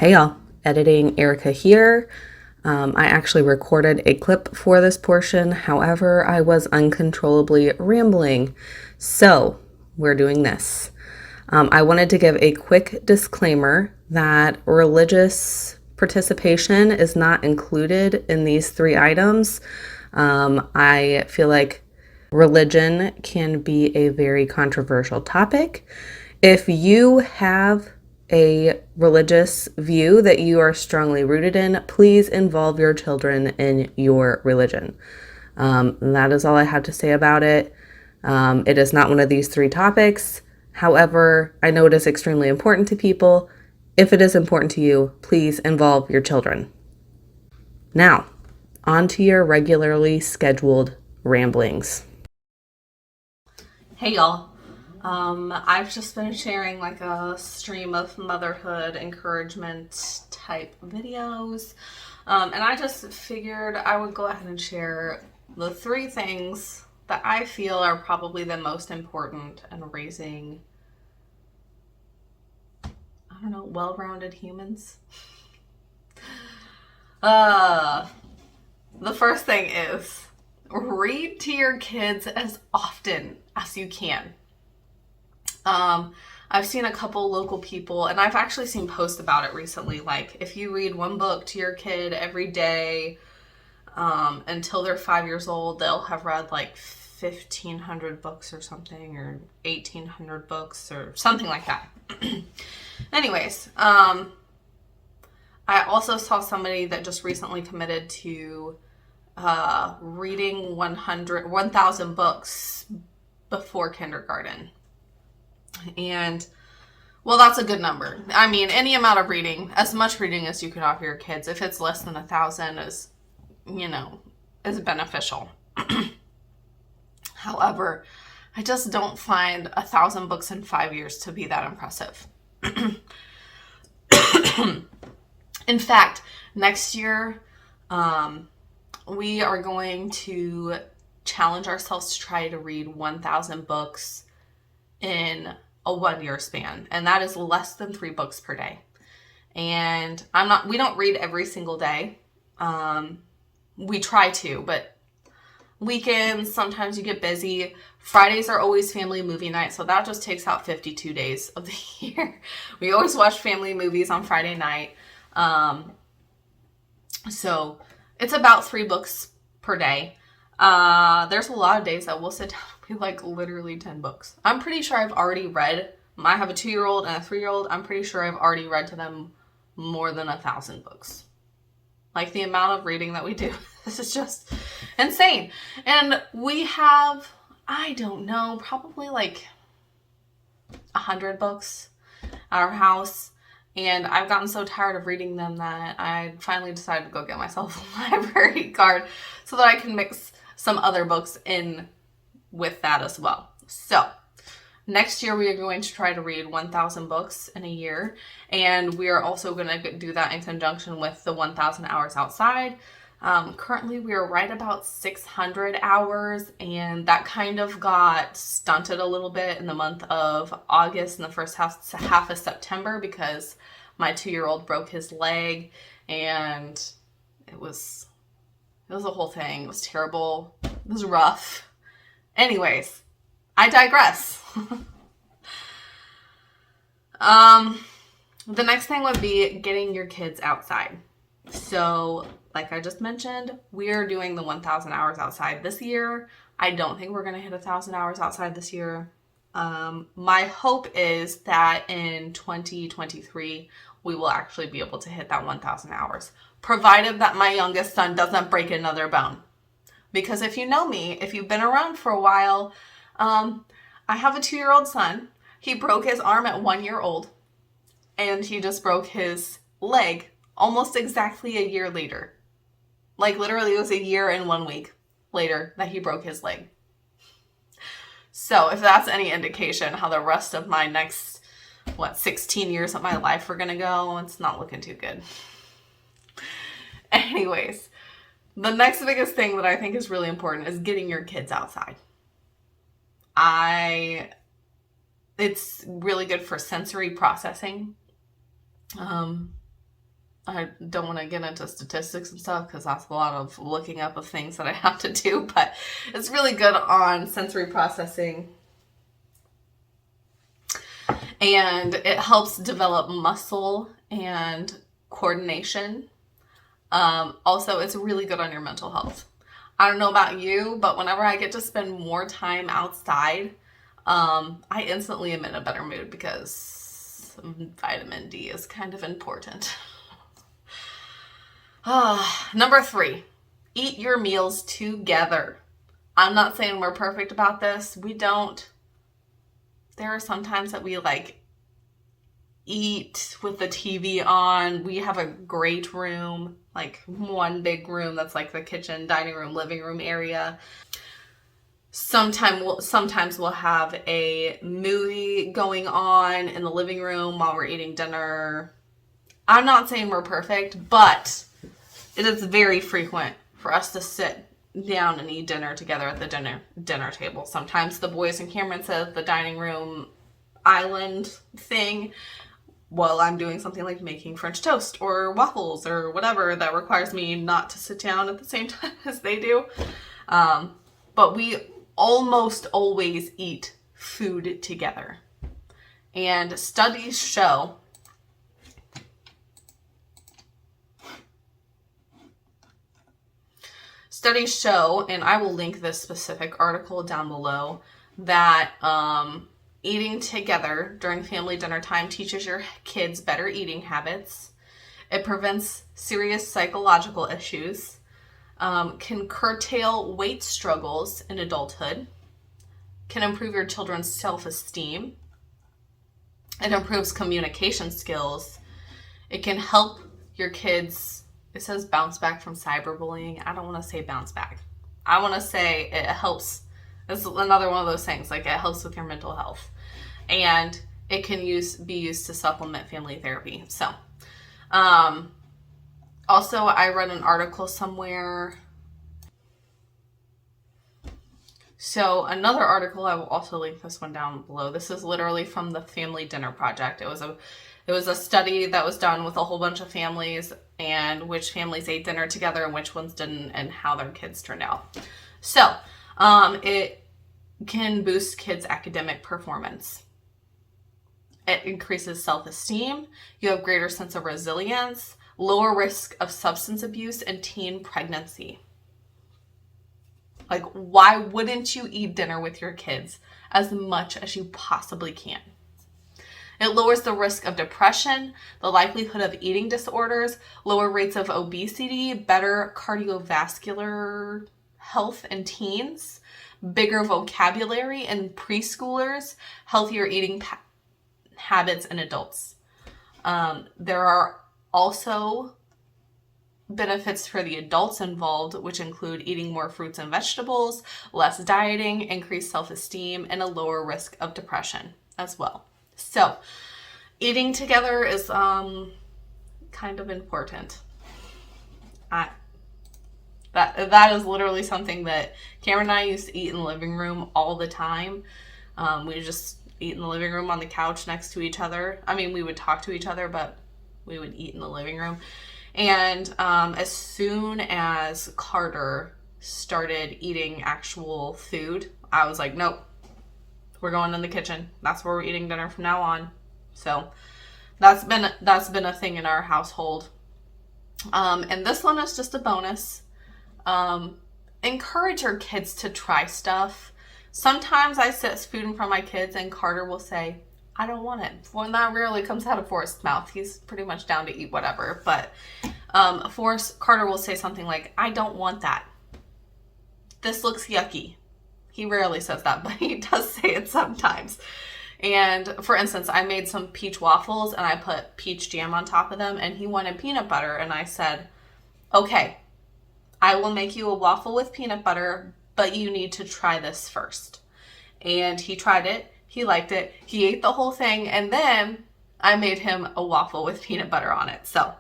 Hey y'all, editing Erica here. I actually recorded a clip for this portion. However, I was uncontrollably rambling. So we're doing this. I wanted to give a quick disclaimer that religious participation is not included in these three items. I feel like religion can be a very controversial topic. If you have a religious view that you are strongly rooted in, please involve your children in your religion. That is all I have to say about it. It is not one of these three topics. However, I know it is extremely important to people. If it is important to you, please involve your children. Now, on to your regularly scheduled ramblings. Hey y'all. I've just been sharing like a stream of motherhood encouragement type videos. And I just figured I would go ahead and share the three things that I feel are probably the most important in raising, well-rounded humans. The first thing is read to your kids as often as you can. I've seen a couple local people, and I've actually seen posts about it recently. Like, if you read one book to your kid every day until they're 5 years old, they'll have read like 1,500 books or something, or 1,800 books or something like that. Anyways, I also saw somebody that just recently committed to reading 1,000 books before kindergarten. And, well, that's a good number. I mean, any amount of reading, as much reading as you can offer your kids, if it's less than 1,000 is beneficial. However, I just don't find 1,000 books in 5 years to be that impressive. In fact, next year, we are going to challenge ourselves to try to read 1,000 books in a 1 year span. And that is less than 3 books per day. And we don't read every single day. We try to, but weekends, sometimes you get busy. Fridays are always family movie night. So that just takes out 52 days of the year. We always watch family movies on Friday night. So it's about 3 books per day. There's a lot of days that we'll sit down and read like literally 10 books. I'm pretty sure I've already read. I have a 2-year-old and a 3-year-old. I'm pretty sure I've already read to them more than 1,000 books. Like, the amount of reading that we do, this is just insane. And we have, I don't know, probably like 100 books at our house. And I've gotten so tired of reading them that I finally decided to go get myself a library card so that I can mix some other books in with that as well. So next year we are going to try to read 1,000 books in a year. And we are also going to do that in conjunction with the 1,000 hours outside. Currently we are right about 600 hours, and that kind of got stunted a little bit in the month of August and the first half of September because my 2-year-old broke his leg, and it was a whole thing. It was terrible. It was rough. Anyways, I digress. The next thing would be getting your kids outside. So, like I just mentioned, we are doing the 1,000 hours outside this year. I don't think we're going to hit 1,000 hours outside this year. My hope is that in 2023, we will actually be able to hit that 1,000 hours, provided that my youngest son doesn't break another bone. Because if you know me, if you've been around for a while, I have a 2-year-old son. He broke his arm at 1 year old, and he just broke his leg almost exactly a year later. Like, literally, it was a year and 1 week later that he broke his leg. So if that's any indication how the rest of my next, 16 years of my life are going to go, it's not looking too good. Anyways, the next biggest thing that I think is really important is getting your kids outside. It's really good for sensory processing. I don't want to get into statistics and stuff because that's a lot of looking up of things that I have to do, but it's really good on sensory processing. And it helps develop muscle and coordination. Also, it's really good on your mental health. I don't know about you, but whenever I get to spend more time outside, I instantly am in a better mood because vitamin D is kind of important. Number 3, eat your meals together. I'm not saying we're perfect about this. We don't. There are some times that we like eat with the TV on. We have a great room, like one big room that's like the kitchen, dining room, living room area. Sometimes we'll have a movie going on in the living room while we're eating dinner. I'm not saying we're perfect, but it is very frequent for us to sit down and eat dinner together at the dinner table. Sometimes the boys and Cameron sit at the dining room island thing while I'm doing something like making French toast or waffles or whatever that requires me not to sit down at the same time as they do. But we almost always eat food together. And studies show and I will link this specific article down below, that eating together during family dinner time teaches your kids better eating habits. It prevents serious psychological issues, can curtail weight struggles in adulthood, can improve your children's self-esteem. It improves communication skills. It can help your kids. It says bounce back from cyberbullying. I don't want to say bounce back. I want to say it helps. This is another one of those things. Like, it helps with your mental health. And it can be used to supplement family therapy. So, also, I read an article somewhere. So another article, I will also link this one down below. This is literally from the Family Dinner Project. It was a study that was done with a whole bunch of families, and which families ate dinner together and which ones didn't, and how their kids turned out. So, it can boost kids' academic performance. It increases self-esteem. You have greater sense of resilience, lower risk of substance abuse and teen pregnancy. Like, why wouldn't you eat dinner with your kids as much as you possibly can? It lowers the risk of depression, the likelihood of eating disorders, lower rates of obesity, better cardiovascular health in teens, bigger vocabulary in preschoolers, healthier eating habits in adults. There are also benefits for the adults involved, which include eating more fruits and vegetables, less dieting, increased self-esteem, and a lower risk of depression as well. So, eating together is kind of important. That is literally something that Cameron and I used to eat in the living room all the time. We just eat in the living room on the couch next to each other. I mean, we would talk to each other, but we would eat in the living room. And as soon as Carter started eating actual food, I was like, nope, we're going in the kitchen. That's where we're eating dinner from now on. So that's been a thing in our household. And this one is just a bonus. Encourage your kids to try stuff. Sometimes I set food in front of my kids and Carter will say, I don't want it. Well, that rarely comes out of Forrest's mouth. He's pretty much down to eat whatever. But Carter will say something like, I don't want that. This looks yucky. He rarely says that, but he does say it sometimes. And for instance, I made some peach waffles and I put peach jam on top of them, and he wanted peanut butter. And I said, okay, I will make you a waffle with peanut butter, but you need to try this first. And he tried it. He liked it. He ate the whole thing. And then I made him a waffle with peanut butter on it. So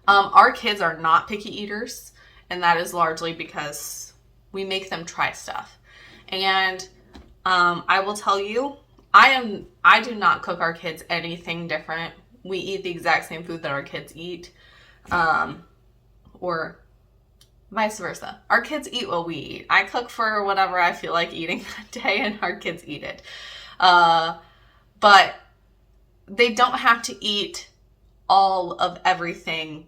our kids are not picky eaters. And that is largely because we make them try stuff. And I will tell you, I do not cook our kids anything different we eat the exact same food that our kids eat, or vice versa. Our kids eat what we eat. I cook for whatever I feel like eating that day, and our kids eat it. But they don't have to eat all of everything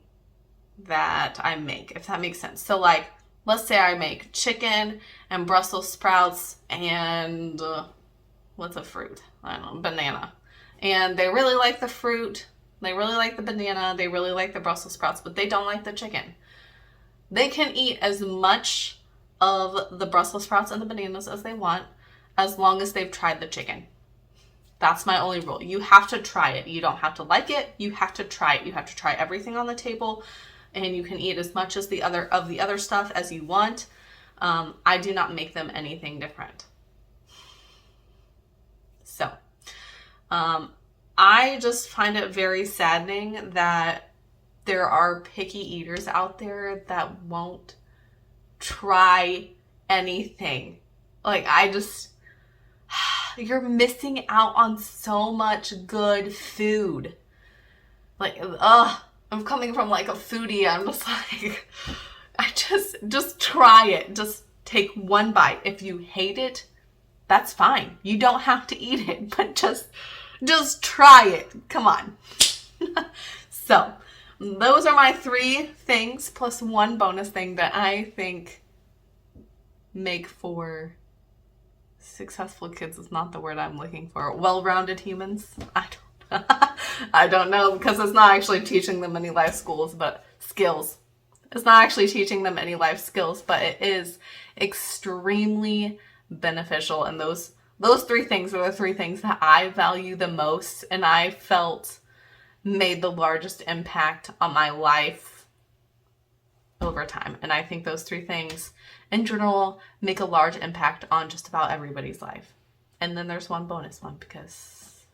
that I make, if that makes sense. So like, let's say I make chicken and Brussels sprouts and what's a fruit? I don't know, banana. And they really like the fruit, they really like the banana, they really like the Brussels sprouts, but they don't like the chicken. They can eat as much of the Brussels sprouts and the bananas as they want, as long as they've tried the chicken. That's my only rule. You have to try it. You don't have to like it. You have to try it. You have to try everything on the table, and you can eat as much as the other stuff as you want. I do not make them anything different. So, I just find it very saddening that there are picky eaters out there that won't try anything. Like, you're missing out on so much good food. Like, I'm coming from like a foodie. I'm just like, just try it. Just take one bite. If you hate it, that's fine. You don't have to eat it, but just try it. Come on. So, those are my 3 things plus one bonus thing that I think make for successful kids is not the word I'm looking for. Well-rounded humans? I don't know, because it's not actually teaching them any life skills, but it's not actually teaching them any life skills, but it is extremely beneficial. And those 3 things are the 3 things that I value the most, and I felt made the largest impact on my life over time. And I think those 3 things in general make a large impact on just about everybody's life. And then there's one bonus one, because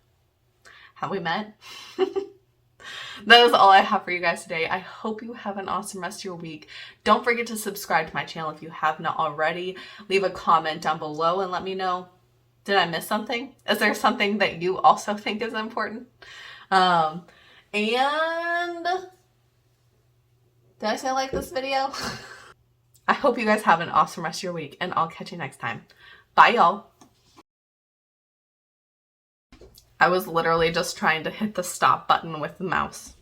have we met? That is all I have for you guys today. I hope you have an awesome rest of your week. Don't forget to subscribe to my channel if you have not already. Leave a comment down below and let me know, did I miss something? Is there something that you also think is important? And did I say I like this video? I hope you guys have an awesome rest of your week, and I'll catch you next time. Bye, y'all. I was literally just trying to hit the stop button with the mouse.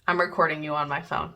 I'm recording you on my phone.